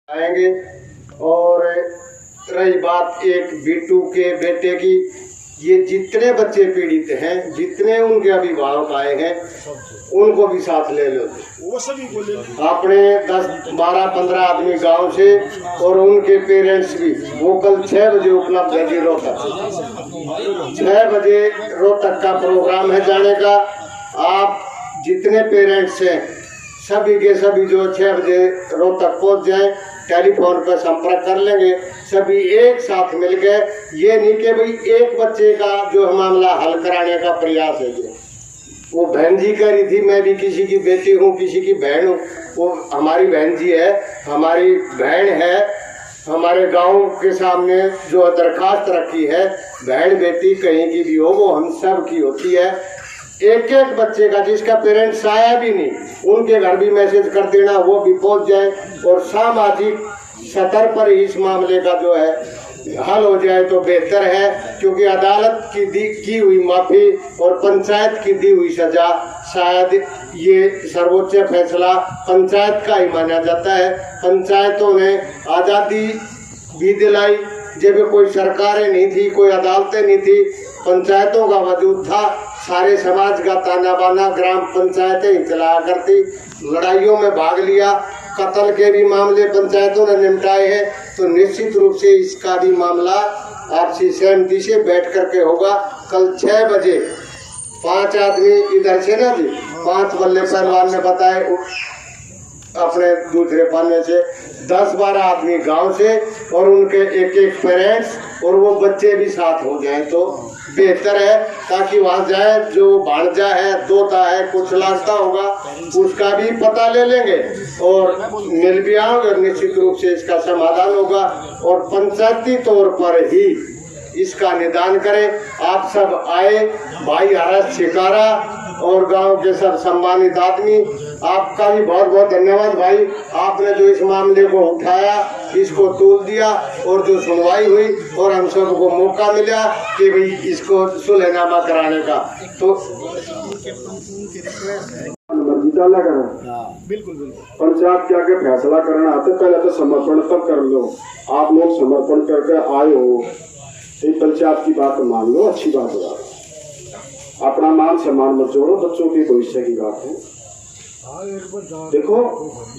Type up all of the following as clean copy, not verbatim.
आएंगे। और रही बात एक बिट्टू के बेटे की, ये जितने बच्चे पीड़ित हैं, जितने उनके अभिभावक आए हैं, उनको भी साथ ले लो। वो सभी को ले लो। अपने 10, 12, 15 आदमी गांव से और उनके पेरेंट्स भी। वो कल 6 बजे उपलब्ध है जी रोहतक। 6 बजे रोहतक का प्रोग्राम है जाने का। आप जितने पेरेंट्स हैं सभी के सभी जो 6 बजे रोहतक पहुंच जाएं, टेलीफोन पर संपर्क कर लेंगे। सभी एक साथ मिल गए। ये नहीं कि भाई एक बच्चे का जो मामला हल कराने का प्रयास है। ये वो बहन जी कह रही थी, मैं भी किसी की बेटी हूँ, किसी की बहन हूँ। वो हमारी बहन जी है, हमारी बहन है। हमारे गांव के सामने जो दरखास्त रखी है, बहन बेटी कहीं की भी हो, वो हम सब की होती है। एक एक बच्चे का जिसका पेरेंट्स आया भी नहीं, उनके घर भी मैसेज कर देना, वो भी पहुंच जाए और सामाजिक स्तर पर इस मामले का जो है हल हो जाए तो बेहतर है। क्योंकि अदालत की हुई माफी और पंचायत की दी हुई सजा, शायद ये सर्वोच्च फैसला पंचायत का ही माना जाता है। पंचायतों ने आज़ादी भी दिलाई जब कोई सरकारें नहीं थी, कोई अदालतें नहीं थी, पंचायतों का वजूद था। सारे समाज का ताना बाना ग्राम पंचायतें ही चलाया करती। लड़ाइयों में भाग लिया, कत्ल के भी मामले पंचायतों ने निपटाए हैं। तो निश्चित रूप से इसका भी मामला आपसी सहमति से बैठ करके होगा। कल 6 बजे 5 आदमी इधर से ना जी, 5 बल्ले पहलवान ने बताए अपने दूसरे पाने से, 10-12 आदमी गांव से और उनके एक एक पेरेंट्स और वो बच्चे भी साथ हो जाए तो बेहतर है। ताकि वहां जाए, जो भांजा है, दोता है, कुछ लास्ता होगा, उसका भी पता ले लेंगे और मिल भी आओगे। निश्चित रूप से इसका समाधान होगा और पंचायती तौर पर ही इसका निदान करें। आप सब आए, भाई हरस शिकारा और गांव के सब सम्मानित आदमी, आपका भी बहुत बहुत धन्यवाद भाई। आपने जो इस मामले को उठाया, इसको तोल दिया और जो सुनवाई हुई और हम सबको मौका मिला कि भाई इसको सुलहनामा कराने का, तो बिल्कुल पंचायत के आगे फैसला करना आते, पहले तो समर्पण तब कर लो। आप लोग समर्पण करके आए हो, पंचायत की बात मान लो, अच्छी बात है। अपना मान सम्मान मत जोड़ो, बच्चों के भविष्य की बात है। देखो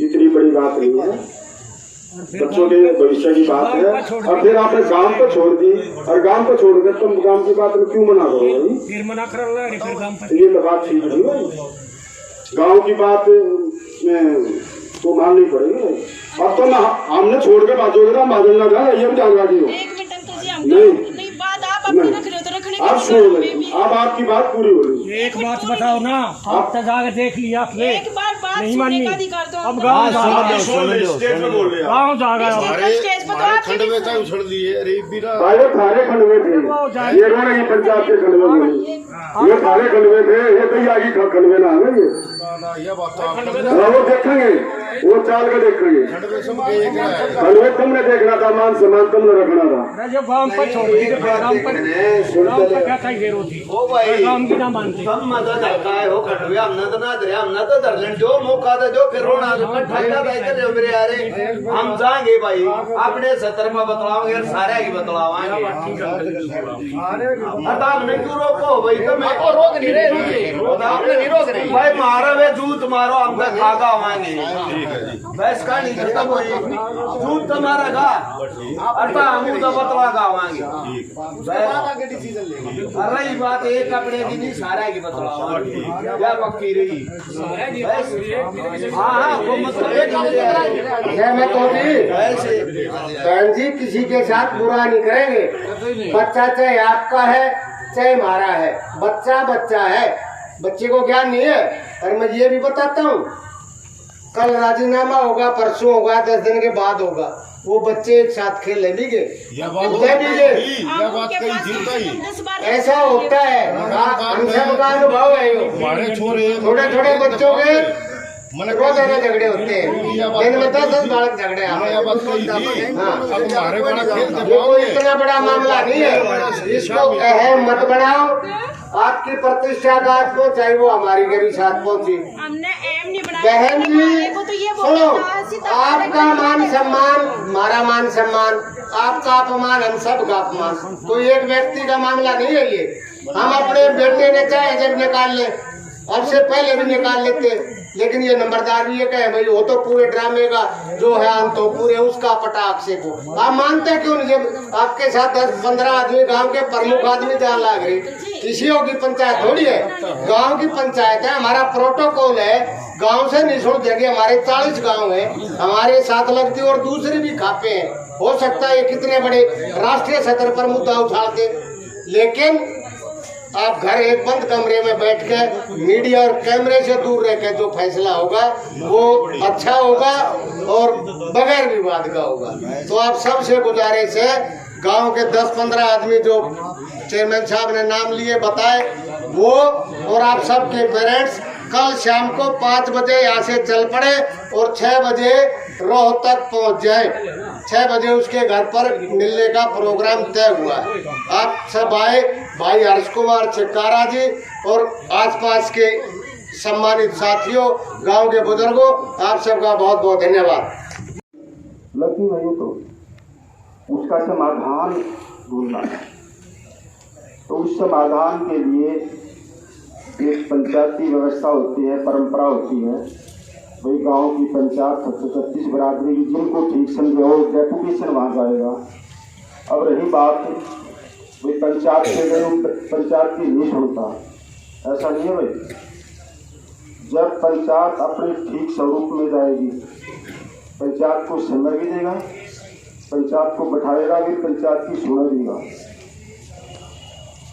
इतनी बड़ी बात नहीं है, बच्चों के भविष्य की बात है। और फिर आपने गांव को छोड़ दी और गांव को छोड़ कर तुम गांव की बात में क्यों मना करो भाई? फिर मना कर ये तो बात ठीक नहीं भाई। गांव की बात तो माननी पड़ेगी। अब तो हमने छोड़ के बाजोगे ना, माजन ना जाए, ये भी ध्यान रखियो। नहीं आप छोड़ दे, अब आपकी बात पूरी हो रही। एक बात बताओ ना, आप तो जाकर देख लिया आपने, नहीं माननी। अब गाँव जाएगा भाई थारे खंडवे थे, ये रो रही पंचायत के खंडवे बोली, ये थारे खंडवे थे, ये तो आगे खंडवे ना है ये वो देखेंगे, वो चाल के देखेंगे। खंडवे तुमने देखना था, मान सम्मान तुमने रखना था। जब गाँव पर छोड़ दी तो गाँव पर क्या चाहिए रोटी, गाँव की ना मानते। हम मदद है हो खंडवे, हमने तो ना दे, हमने तो दर्जन जो मौका था जो फिर रोना मेरे यारे हम जाएंगे भाई, अपने 70 में बतलाओगे, सारे की बतलावाएंगे। हमने क्यों रोको भाई? तो मैं रोक नहीं रहे भाई, मारो वे जूत मारो, हम तो खागा आवाएंगे। बस का नहीं करता कोई, जूत तुम्हारा गा अर्थात हम तो बतला गा आवाएंगे। रही बात एक कपड़े की नहीं, सारे की बतलावाएंगे, क्या पक्की रही। हाँ वो मतलब बहन जी किसी के साथ बुरा नहीं करेंगे। बच्चा चाहे आपका है चाहे हमारा है, बच्चा बच्चा है, बच्चे को ज्ञान नहीं है। और मैं ये भी बताता हूँ, कल राजीनामा होगा, परसों होगा, 10 दिन के बाद होगा, वो बच्चे एक साथ खेल भी गए। ऐसा होता है, हम सब का अनुभव है। थोड़े थोड़े बच्चों के रोजाना झगड़े होते हैं, दिन में 10-10 बालक झगड़े। ये कोई इतना बड़ा मामला नहीं है, इसको अहम मत बनाओ। आपकी प्रतिष्ठा का चाहे वो हमारी के भी साथ पहुंची। हमने एम नहीं बनाया, बहन जी तो ये सुनो, आपका मान सम्मान, हमारा मान सम्मान, आपका अपमान, हम सब का अपमान। कोई एक व्यक्ति का मामला नहीं है ये। हम अपने बेटे ने चाहे जब निकाल ले, अब से पहले भी निकाल लेते, लेकिन ये नंबरदार भी ये कहे भाई वो तो पूरे ड्रामे का जो है अंत तो पूरे उसका पटाख से को आप मानते क्यों नहीं? जब आपके साथ 10-15 आदमी गांव के प्रमुख आदमी जान लाग रही, किसी की पंचायत थोड़ी है, गांव की पंचायत है। हमारा प्रोटोकॉल है, गांव से निःशुल्क जगह, हमारे 40 गांव है, हमारे साथ लगती और दूसरे भी खापे हैं। हो सकता है ये कितने बड़े राष्ट्रीय स्तर पर मुद्दा उठाते, लेकिन आप घर एक बंद कमरे में बैठ के मीडिया और कैमरे से दूर रह के जो फैसला होगा वो अच्छा होगा और बगैर विवाद का होगा। तो आप सबसे गुजारिश है, गांव के 10-15 आदमी जो चेयरमैन साहब ने नाम लिए बताए वो, और आप सबके पेरेंट्स कल शाम को 5 बजे यहाँ से चल पड़े और 6 बजे रोहतक पहुँच जाए। 6 बजे उसके घर पर मिलने का प्रोग्राम तय हुआ है। आप सब आए, भाई हर्ष कुमार चिक्कारा जी और आसपास के सम्मानित साथियों, गांव के बुजुर्गों, आप सबका बहुत बहुत धन्यवाद। लगी नहीं तो उसका समाधान ढूंढना है। तो उस समाधान के लिए एक पंचायती व्यवस्था होती है, परंपरा होती है। वही गांव की पंचायत 36 बरादरी जिनको ठीक समझे हो डेपुटेशन वहाँ जाएगा। अब रही बात वही पंचायत से गए, पंचायत की नहीं सुनता, ऐसा नहीं है भाई। जब पंचायत अपने ठीक स्वरूप में जाएगी, पंचायत को समय भी देगा, पंचायत को बैठाएगा भी, पंचायत की सुना देगा।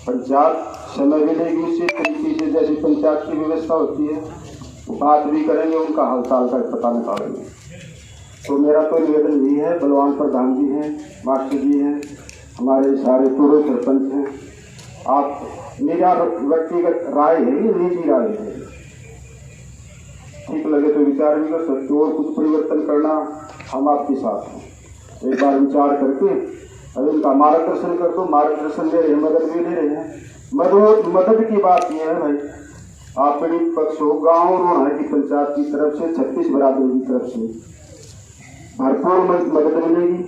पंचायत समय भी देगी उसी तरीके से जैसे पंचायत की व्यवस्था होती है, बात भी करेंगे, उनका हालचाल का पता निकालेंगे। तो मेरा तो निवेदन यही है, बलवान प्रधान जी हैं, मास्टर जी हैं, हमारे सारे पूर्व सरपंच हैं, आप मेरा व्यक्तिगत राय है, ये निजी राय है, ठीक लगे तो विचार भी कर सकते हो और कुछ परिवर्तन करना हम आपके साथ हैं। एक बार विचार करके अब इनका मार्गदर्शन कर दो, मार्गदर्शन दे रहे हैं, मदद भी दे रहे हैं। मदद की बात यह है भाई, आप पीड़ित पक्ष हो, गाँव रोहना की पंचायत की तरफ से 36 बरादरी की तरफ से भरपूर मदद मिलेगी,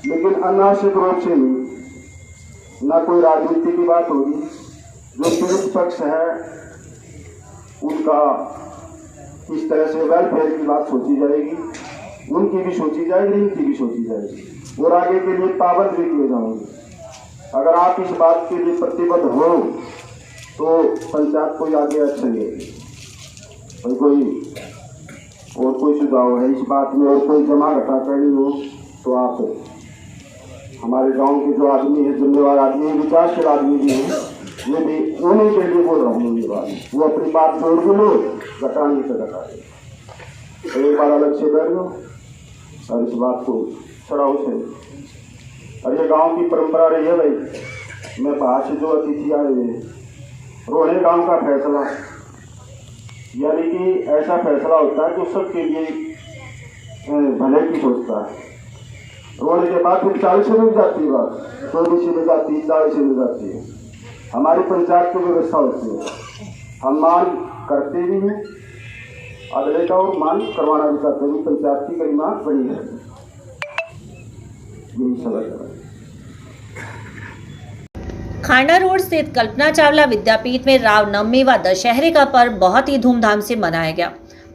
लेकिन अनावश्यक रूप से नहीं, ना कोई राजनीति की बात होगी। जो पीड़ित पक्ष है उनका इस तरह से वेलफेयर की बात सोची जाएगी, उनकी भी सोची जाएगी, इनकी भी सोची जाएगी और आगे के लिए पाबंद भी किए जाएंगे। अगर आप इस बात के लिए प्रतिबद्ध हो तो पंचायत को आगे अच्छा लेगी। कोई सुझाव है इस बात में और कोई जमा घटा करनी हो तो आप हमारे गांव के जो आदमी है, जिम्मेवार आदमी, विकासशील आदमी भी हैं, ये भी उन्हीं के लिए बोल रहा हूँ। ये बात वो अपनी बात जोड़ के लो, घटाने से घटा दे, तो एक बार अलग से कर लो और इस बात को चढ़ाओ से। और ये गांव की परंपरा रही है भाई। मैं बाहर से जो अतिथि आए हुए रोहने गांव का फैसला, यानी कि ऐसा फैसला होता है जो सबके लिए भले की सोचता है। रोहने के बाद फिर 40 में जाती है बात, 24 में जाती है, 40 में जाती है। हमारी पंचायत की व्यवस्था होती है, हम मान करते भी हैं अगले का और मान करवाना भी चाहते हैं। पंचायत की गरिमा बड़ी है, यही समझ है। खांडा रोड स्थित कल्पना चावला विद्यापीठ में रामनवमी व दशहरे का पर्व बहुत ही धूमधाम से मनाया गया।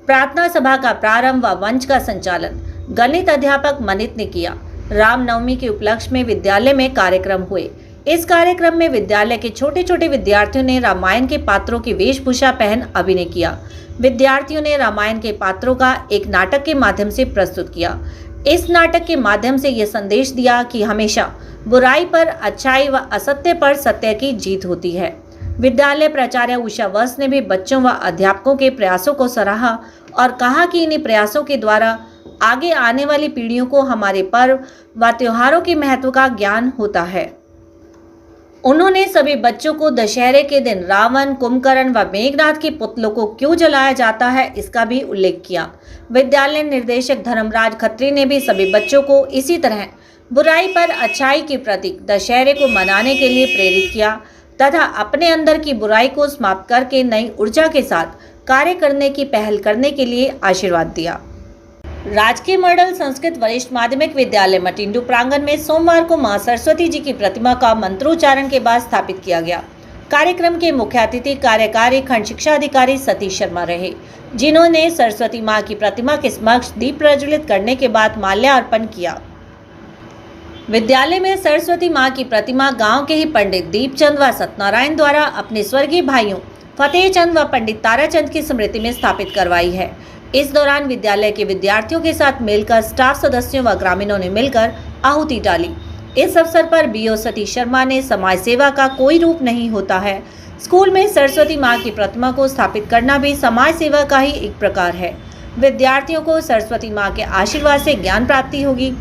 प्रार्थना सभा का प्रारंभ व मंच का संचालन गणित अध्यापक मनित ने किया। रामनवमी के उपलक्ष्य में विद्यालय में कार्यक्रम हुए। इस कार्यक्रम में विद्यालय के छोटे छोटे विद्यार्थियों ने रामायण के पात्रों की वेशभूषा पहन अभिनय किया। विद्यार्थियों ने रामायण के पात्रों का एक नाटक के माध्यम से प्रस्तुत किया। इस नाटक के माध्यम से यह संदेश दिया कि हमेशा बुराई पर अच्छाई व असत्य पर सत्य की जीत होती है। विद्यालय प्राचार्य उषा वत्स ने भी बच्चों व अध्यापकों के प्रयासों को सराहा और कहा कि इन्हीं प्रयासों के द्वारा आगे आने वाली पीढ़ियों को हमारे पर्व व त्योहारों के महत्व का ज्ञान होता है। उन्होंने सभी बच्चों को दशहरे के दिन रावण, कुंभकर्ण व मेघनाथ के पुतलों को क्यों जलाया जाता है इसका भी उल्लेख किया। विद्यालय निर्देशक धर्मराज खत्री ने भी सभी बच्चों को इसी तरह बुराई पर अच्छाई के प्रतीक दशहरे को मनाने के लिए प्रेरित किया तथा अपने अंदर की बुराई को समाप्त करके नई ऊर्जा के साथ कार्य करने की पहल करने के लिए आशीर्वाद दिया। राजकीय मॉडल संस्कृत वरिष्ठ माध्यमिक विद्यालय मटिंडू प्रांगण में सोमवार को मां सरस्वती जी की प्रतिमा का मंत्रोच्चारण के बाद स्थापित किया गया। कार्यक्रम के मुख्य अतिथि कार्यकारी खंड शिक्षा अधिकारी सतीश शर्मा रहे, जिन्होंने सरस्वती मां की प्रतिमा के समक्ष दीप प्रज्वलित करने के बाद माल्यार्पण किया। विद्यालय में सरस्वती मां की प्रतिमा गांव के ही पंडित दीपचंद व सत्यनारायण द्वारा अपने स्वर्गीय भाइयों फतेह चंद व पंडित ताराचंद की स्मृति में स्थापित करवाई है। इस दौरान विद्यालय के विद्यार्थियों के साथ मिलकर स्टाफ सदस्यों व ग्रामीणों ने मिलकर आहुति डाली। इस अवसर पर बीओ सतीश शर्मा ने समाज सेवा का कोई रूप नहीं होता है, स्कूल में सरस्वती मां की प्रतिमा को स्थापित करना भी समाज सेवा का ही एक प्रकार है। विद्यार्थियों को सरस्वती मां के आशीर्वाद से ज्ञान प्राप्ति होगी।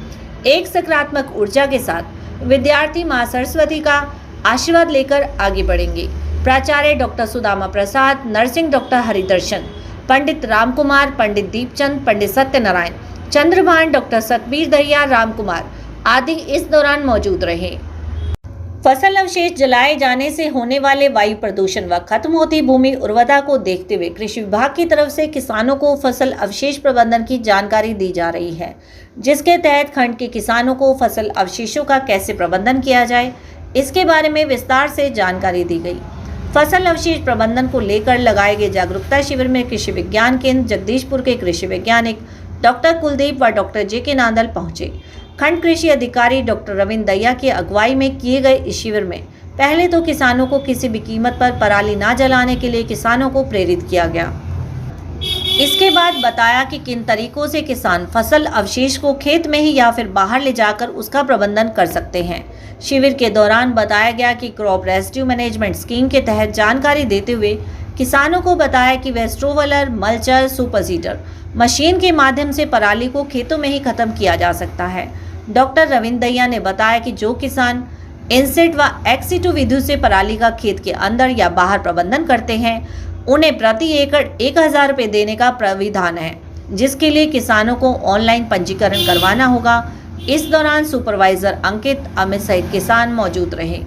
एक सकारात्मक ऊर्जा के साथ विद्यार्थी मां सरस्वती का आशीर्वाद लेकर आगे बढ़ेंगे। प्राचार्य doctor Sudama Prasad, nursing doctor Haridarshan, पंडित रामकुमार, पंडित दीपचंद, पंडित सत्यनारायण, चंद्रभान, डॉक्टर सतबीर दहिया, रामकुमार आदि इस दौरान मौजूद रहे। फसल अवशेष जलाए जाने से होने वाले वायु प्रदूषण व खत्म होती भूमि उर्वरता को देखते हुए कृषि विभाग की तरफ से किसानों को फसल अवशेष प्रबंधन की जानकारी दी जा रही है, जिसके तहत खंड के किसानों को फसल अवशेषों का कैसे प्रबंधन किया जाए, इसके बारे में विस्तार से जानकारी दी गई। फसल अवशेष प्रबंधन को लेकर लगाए गए जागरूकता शिविर में कृषि विज्ञान केंद्र जगदीशपुर के कृषि वैज्ञानिक डॉक्टर कुलदीप व डॉक्टर जे.के. नांदल पहुंचे। खंड कृषि अधिकारी डॉक्टर रविंद्र दहिया की अगुवाई में किए गए इस शिविर में पहले तो किसानों को किसी भी कीमत पर पराली न जलाने के लिए किसानों को प्रेरित किया गया। इसके बाद बताया कि किन तरीकों से किसान फसल अवशेष को खेत में ही या फिर बाहर ले जाकर उसका प्रबंधन कर सकते हैं। शिविर के दौरान बताया गया कि क्रॉप रेसिड्यू मैनेजमेंट स्कीम के तहत जानकारी देते हुए किसानों को बताया कि वे स्ट्रोवलर, मल्चर, सुपर सीडर मशीन के माध्यम से पराली को खेतों में ही खत्म किया जा सकता है। डॉक्टर रविंद्र दहिया ने बताया कि जो किसान इनसेट व एक्सीटू विधि से पराली का खेत के अंदर या बाहर प्रबंधन करते हैं, उन्हें प्रति एकड़ 1000 रुपये देने का प्राविधान है, जिसके लिए किसानों को ऑनलाइन पंजीकरण करवाना होगा। इस दौरान सुपरवाइजर अंकित, अमित सहित किसान मौजूद रहे।